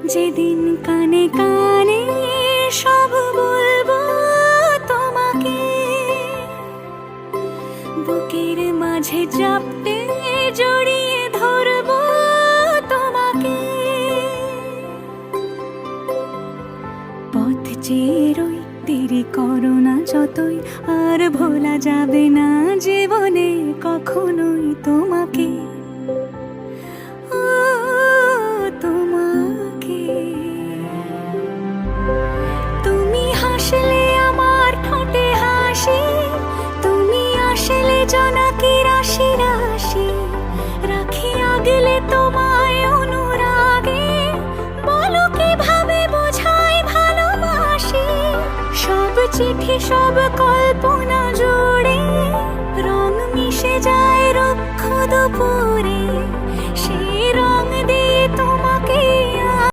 যেদিন কানে কানে সব বলবো তোমাকে, বুকের মাঝে চাপতে জড়িয়ে ধরবো তোমাকে। পথ চেয়ে রই, দেরি করো না যতই, আর ভোলা যাবে না জীবনে কখনোই তোমাকে, ও তোমাকে। তুমি হাসলে আমার ঠোঁটে হাসি, তুমি আসলে জোনাকি রাশি রাশি, রাখি আগলে তোমায় অনুরাগে, বলো কিভাবে বোঝাই ভালোবাসি। সব চিঠি সব কল্পনা জুড়ে রং মিশে যায় রুক্ষ দুপুর